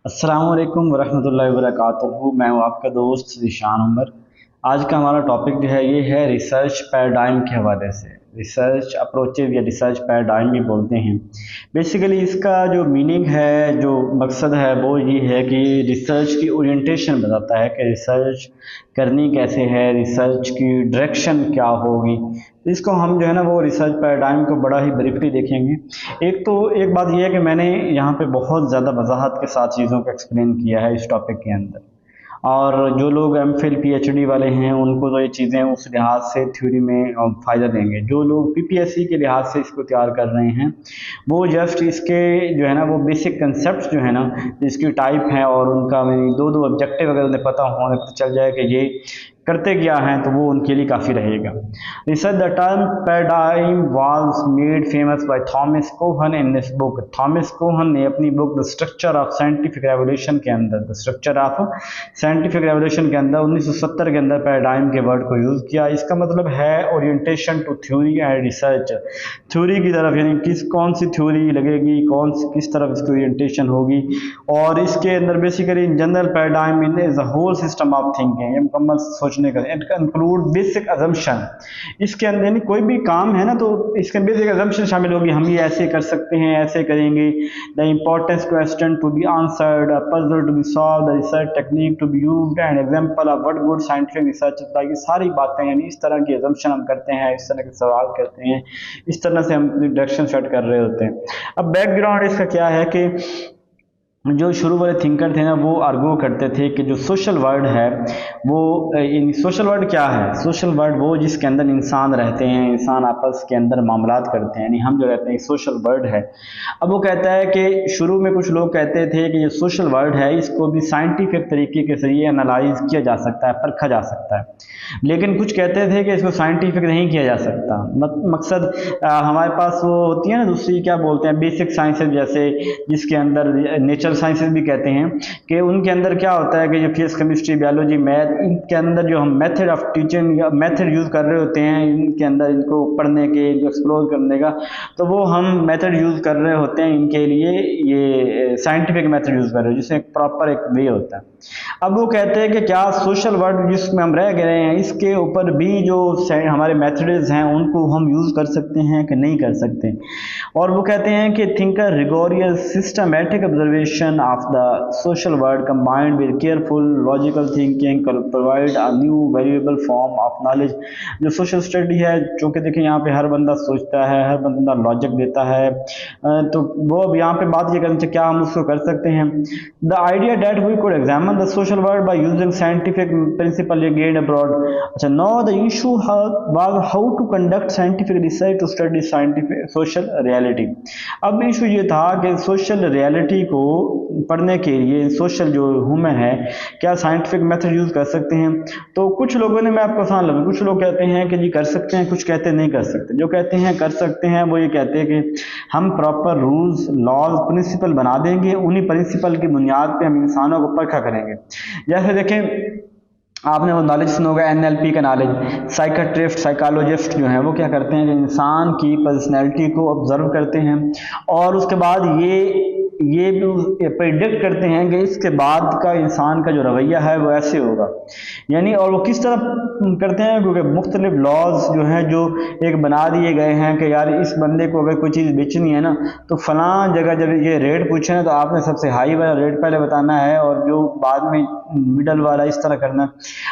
अस्सलाम वालेकुम वरहमतुल्लाहि वबरकातुहू। मैं हूँ आपका दोस्त ज़ीशान उमर। आज का हमारा टॉपिक जो है ये है रिसर्च पैराडाइम के हवाले से। रिसर्च अप्रोचेज या रिसर्च पैराडाइम भी बोलते हैं। बेसिकली इसका जो मीनिंग है, जो मकसद है वो ये है कि रिसर्च की ओरिएंटेशन बताता है कि रिसर्च करनी कैसे है, रिसर्च की डायरेक्शन क्या होगी। तो इसको हम जो है ना वो रिसर्च पैराडाइम को बड़ा ही ब्रीफली देखेंगे। एक बात यह है कि मैंने यहाँ पे बहुत ज़्यादा वजाहत के साथ चीज़ों को एक्सप्लेन किया है इस टॉपिक के अंदर, और जो लोग एमफिल पीएचडी वाले हैं उनको तो ये चीज़ें उस लिहाज से थ्योरी में फ़ायदा देंगे। जो लोग पीपीएससी के लिहाज से इसको तैयार कर रहे हैं वो जस्ट इसके जो है ना वो बेसिक कंसेप्ट जो है ना इसकी टाइप है, और उनका दो दो ऑब्जेक्टिव अगर उन्हें पता हो, उन्हें पता चल जाए कि ये करते क्या हैं तो वो उनके लिए काफ़ी रहेगा। Research the term paradigm was made famous by Thomas Kuhn in this book. Thomas Kuhn ने अपनी book the structure of scientific revolution के अंदर, the structure of scientific revolution के अंदर 1970 के अंदर पैराडाइम के वर्ड को यूज़ किया। इसका मतलब है orientation to theory and research, theory की तरफ, यानी कौन सी थ्योरी लगेगी, किस तरफ इसकी ओरिएंटेशन होगी। और इसके अंदर basically in general paradigm in is a whole system of thinking, ये मुकम्मल सोचने का। इट इंक्लूड बेसिक अजम्पशन, इसके अंदर यानी कोई भी काम है ना तो इसके बेसिक अजम्पशन शामिल होगी। हम ये ऐसे कर सकते हैं, ऐसे करेंगे। The importance question to be answered, a puzzle to be solve, the research technique to be used and example of what good scientific research. ये सारी बातें यानी इस तरह की अजम्पशन हम करते हैं, इस तरह के सवाल करते हैं, इस तरह से हम डायरेक्शन सेट कर रहे होते हैं। अब बैकग्राउंड इसका क्या है कि जो शुरू वाले थिंकर थे ना वो आर्गू करते थे कि जो सोशल वर्ल्ड है वो सोशल वर्ल्ड क्या है, सोशल वर्ल्ड वो जिसके अंदर इंसान रहते हैं, इंसान आपस के अंदर मामलात करते हैं, यानी हम जो रहते हैं सोशल वर्ल्ड है। अब वो कहता है कि शुरू में कुछ लोग कहते थे कि ये सोशल वर्ल्ड है इसको भी साइंटिफिक तरीके के जरिए एनालाइज किया जा सकता है, परखा जा सकता है, लेकिन कुछ कहते थे कि इसको साइंटिफिक नहीं किया जा सकता। मकसद हमारे पास वो होती है ना दूसरी क्या बोलते हैं बेसिक साइंसेज, जैसे जिसके अंदर नेचर साइंसेज भी कहते हैं कि उनके अंदर क्या होता है कि जो फिजिक्स केमिस्ट्री बायोलॉजी मैथ, इनके अंदर जो हम मेथड ऑफ टीचिंग या मेथड यूज़ कर रहे होते हैं इनके अंदर, इनको पढ़ने के, जो एक्सप्लोर करने का, तो वो हम मेथड यूज़ कर रहे होते हैं इनके लिए, ये साइंटिफिक मेथड यूज़ कर रहे हो जिसमें प्रॉपर एक वे होता है। अब वो कहते हैं कि क्या सोशल वर्ल्ड जिसमें हम रह गए हैं इसके ऊपर भी जो हमारे मेथड्स हैं उनको हम यूज़ कर सकते हैं कि नहीं कर सकते। और वो कहते हैं कि thinker rigorous systematic observation of the social world combined with careful logical thinking provide a new variable form of knowledge. जो सोशल स्टडी है, चूँकि देखिए यहाँ पे हर बंदा सोचता है, हर बंदा लॉजिक देता है, तो वो अब यहाँ पे बात ये करनी चाहिए क्या हम उसको कर सकते हैं। The idea that we could examine the social world by using scientific principle ये गेन अब्रॉड। अच्छा, no the issue was how to conduct scientific research to study scientific social reality. अब इशू ये था कि सोशल रियलिटी को पढ़ने के लिए सोशल जो ह्यूमन है क्या साइंटिफिक मेथड यूज़ कर सकते हैं। तो कुछ लोगों ने, मैं आपको आसान लगा, कुछ लोग कहते हैं कि जी कर सकते हैं, कुछ कहते हैं नहीं कर सकते। जो कहते हैं कर सकते हैं वो ये कहते हैं कि हम प्रॉपर रूल्स लॉज प्रिंसिपल बना देंगे, उन्हीं प्रिंसिपल की बुनियाद पे हम इंसानों को परखा करेंगे। जैसे देखें, आपने वो नॉलेज सुना होगा एनएलपी का नॉलेज। साइकाट्रिस्ट, साइकोलॉजिस्ट जो हैं वो क्या करते हैं कि इंसान की पर्सनैलिटी को ऑब्जर्व करते हैं और उसके बाद ये भी प्रिडिक्ट करते हैं कि इसके बाद का इंसान का जो रवैया है वो ऐसे होगा, यानी और वो किस तरह करते हैं क्योंकि मुख्तलिफ लॉज जो हैं जो एक बना दिए गए हैं कि यार इस बंदे को अगर कोई चीज़ बेचनी है ना तो फलां जगह जब ये रेट पूछे ना तो आपने सबसे हाई वाला रेट पहले बताना है और जो बाद में मिडल वाला इस तरह करना है।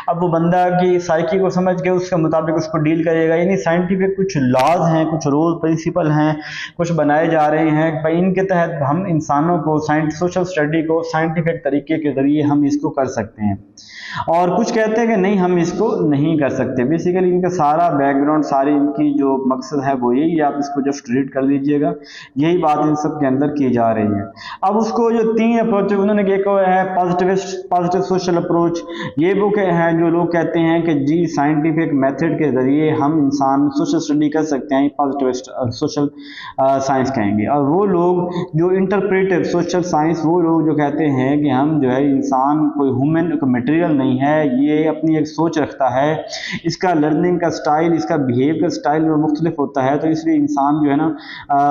अब वो बंदा की साइकी को समझ के उसके मुताबिक उसको डील करेगा। यानी साइंटिफिक कुछ लॉज हैं, कुछ रूल प्रिंसिपल हैं, कुछ बनाए जा रहे हैं भाई, इनके तहत हम इंसानों को सोशल स्टडी को साइंटिफिक तरीके के जरिए हम इसको कर सकते हैं। और कुछ कहते हैं कि नहीं हम इसको नहीं कर सकते। बेसिकली इनका सारा बैकग्राउंड, सारी इनकी जो मकसद है वो यही, आप इसको जस्ट रीड कर लीजिएगा, यही बात इन सब के अंदर की जा रही है। अब उसको जो तीन अप्रोच उन्होंने एक है पॉजिटिव सोशल अप्रोच। ये बुक हैं जो लोग कहते हैं कि जी साइंटिफिक मेथड के जरिए हम इंसान सोशल स्टडी कर सकते हैं, पॉजिटिव सोशल साइंस कहेंगे। और वो लोग जो इंटरप्रेट क्रिएटिव सोशल साइंस वो लोग जो कहते हैं कि हम जो है इंसान कोई ह्यूमन मटेरियल नहीं है, ये अपनी एक सोच रखता है, इसका लर्निंग का स्टाइल, इसका बिहेव का स्टाइल वो मुख्तलिफ होता है, तो इसलिए इंसान जो है ना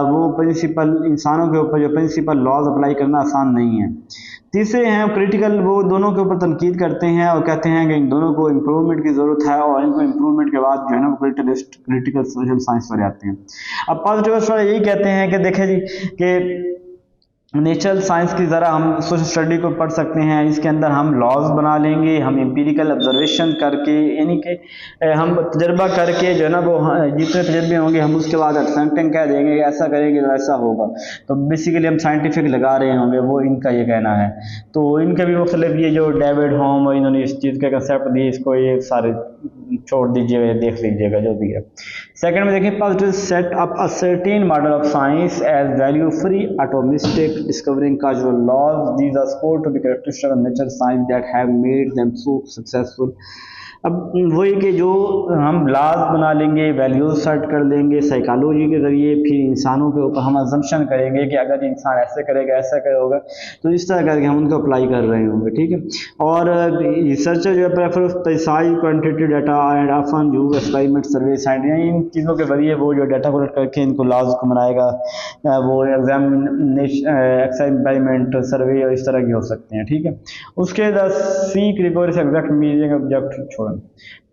वो प्रिंसिपल इंसानों के ऊपर जो प्रिंसिपल लॉज अप्लाई करना आसान नहीं है। तीसरे हैं क्रिटिकल, वो दोनों के ऊपर तनकीद करते हैं और कहते हैं कि इन दोनों को इम्प्रूवमेंट की ज़रूरत है, और इनको इम्प्रूवमेंट के बाद जो है ना वो क्रिटिकल सोशल साइंस पर आते हैं। अब पॉजिटिविस्ट वाले यही कहते हैं कि देखें जी कि नेचुरल साइंस की ज़रा हम सोशल स्टडी को पढ़ सकते हैं, इसके अंदर हम लॉज बना लेंगे, हम एम्पिरिकल ऑब्जर्वेशन करके, यानी कि हम तजर्बा करके जो है ना वो जितने तजर्बे होंगे हम उसके बाद समथिंग कह देंगे कि ऐसा करेंगे तो ऐसा होगा, तो बेसिकली हम साइंटिफिक लगा रहे होंगे, वो इनका ये कहना है। तो इनके भी मुख्तलिफ ये जो डेविड होम और इन्होंने इस चीज़ के कंसेप्ट दिए, इसको ये सारे छोड़ दीजिएगा, देख लीजिएगा जो भी है। सेकंड में देखिए positive set up a certain model of science as value free atomistic discovering causal laws. These are supposed to be characteristics of natural science that have made them so successful. अब वही कि जो हम लाज बना लेंगे, वैल्यूज सेट कर लेंगे साइकोलॉजी के ज़रिए, फिर इंसानों के ऊपर हम अजम्पशन करेंगे कि अगर इंसान ऐसे करेगा ऐसा करेगा, तो इस तरह करके हम उनको अप्लाई कर रहे होंगे, ठीक है। और रिसर्चर जो है prefer precise quantitative data and often use experiment survey science, इन चीज़ों के ज़रिए वो जो डाटा कलेक्ट करके इनको लाज को बनाएगा, वो एक्सपेरिमेंट सर्वे और इस तरह के हो सकते हैं, ठीक है। उसके बाद seek rigorous exact meaning object छोड़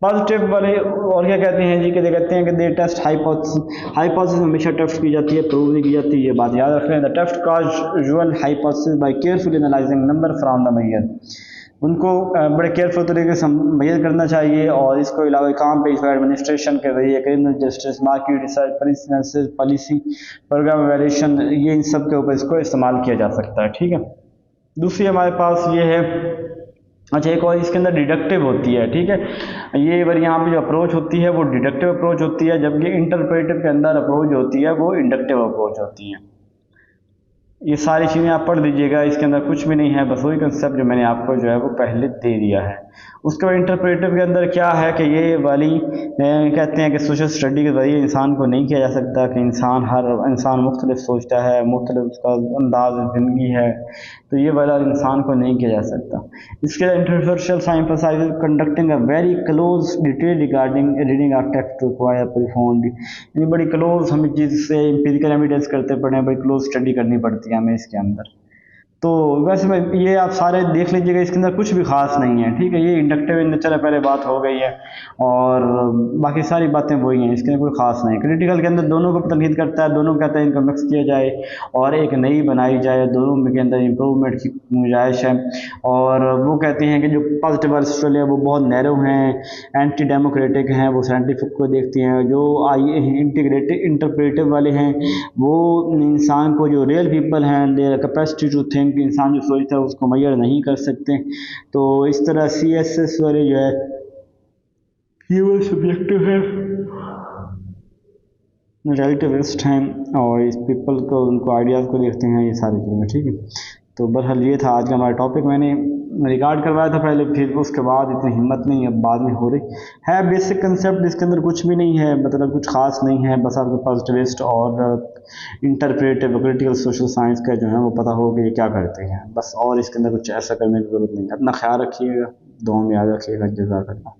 पॉजिटिव वाले और क्या कहते हैं जी, कि कहते हैं कि दे टेस्ट हाइपोथेसिस हमेशा टेस्ट की जाती है, प्रूव नहीं की जाती, ये बात याद रखें। The test causal hypothesis by carefully analysing number from the measure, उनको बड़े केयरफुल तरीके से मेजर करना चाहिए। और इसको अलावा काम पे एडमिनिस्ट्रेशन के जरिए criminal justice, market research, policy programme valuation, ये इन सब के ऊपर इसको इस्तेमाल किया जा सकता है, ठीक है। दूसरी हमारे पास ये है, अच्छा एक और इसके अंदर डिडक्टिव होती है, ठीक है। ये बार यहाँ पे जो अप्रोच होती है वो डिडक्टिव अप्रोच होती है, जबकि इंटरप्रेटिव के अंदर अप्रोच होती है वो इंडक्टिव अप्रोच होती है। ये सारी चीज़ें आप पढ़ दीजिएगा, इसके अंदर कुछ भी नहीं है, बस वही कंसेप्ट जो मैंने आपको जो है वो पहले दे दिया है। उसके बाद इंटरप्रेटिव के अंदर क्या है कि ये वाली कहते हैं कि सोशल स्टडी के ज़रिए इंसान को नहीं किया जा सकता, कि हर इंसान मुख्तलिफ सोचता है, मुख्तलिफ उसका अंदाज ज़िंदगी है, तो ये वाला इंसान को नहीं किया जा सकता। इसके बाद inter social science conducting a very close detail regarding reading of text require profound, यानी बड़ी क्लोज हमें चीज़ से एम्पिरिकल एविडेंस करते पड़े, बड़ी क्लोज स्टडी करनी पड़ती है हमें इसके अंदर। तो वैसे में ये आप सारे देख लीजिएगा, इसके अंदर कुछ भी खास नहीं है, ठीक है। ये इंडक्टिव इन नेचर है, पहले बात हो गई है, और बाकी सारी बातें वही हैं, इसके अंदर कोई खास नहीं। क्रिटिकल के अंदर दोनों को तनकीद करता है, दोनों कहते हैं इनको मिक्स किया जाए और एक नई बनाई जाए, दोनों के अंदर इम्प्रूवमेंट की गुंजाइश है। और वो कहते हैं कि जो पॉजिटिव वाले है वो बहुत नैरो हैं, एंटी डेमोक्रेटिक हैं, वो साइंटिफिक को देखते हैं। जो इंटरप्रेटिव वाले हैं वो इंसान को, जो रियल पीपल हैं, देयर कैपेसिटी टू थिंक, इंसान जो सोचता है उसको मेजर नहीं कर सकते। तो इस तरह CSS वाले जो है ये वो सब्जेक्टिव है, रिलेटिविस्ट हैं, और इस पीपल को, उनको आइडियाज़ को देखते हैं, ये सारी चीज़ें, ठीक है। तो बहरहाल ये था आज का हमारा टॉपिक, मैंने रिकॉर्ड करवाया था पहले, फिर उसके बाद इतनी हिम्मत नहीं अब बाद में हो रही है। बेसिक कंसेप्ट इसके अंदर कुछ भी नहीं है, मतलब कुछ खास नहीं है, बस आपको पॉजिटिविस्ट और इंटरप्रेटिव क्रिटिकल सोशल साइंस का जो है वो पता हो कि ये क्या करते हैं, बस। और इसके अंदर कुछ ऐसा करने की ज़रूरत नहीं है। अपना ख्याल रखिएगा, दुआ में याद रखिएगा। जज़ाकल्लाह।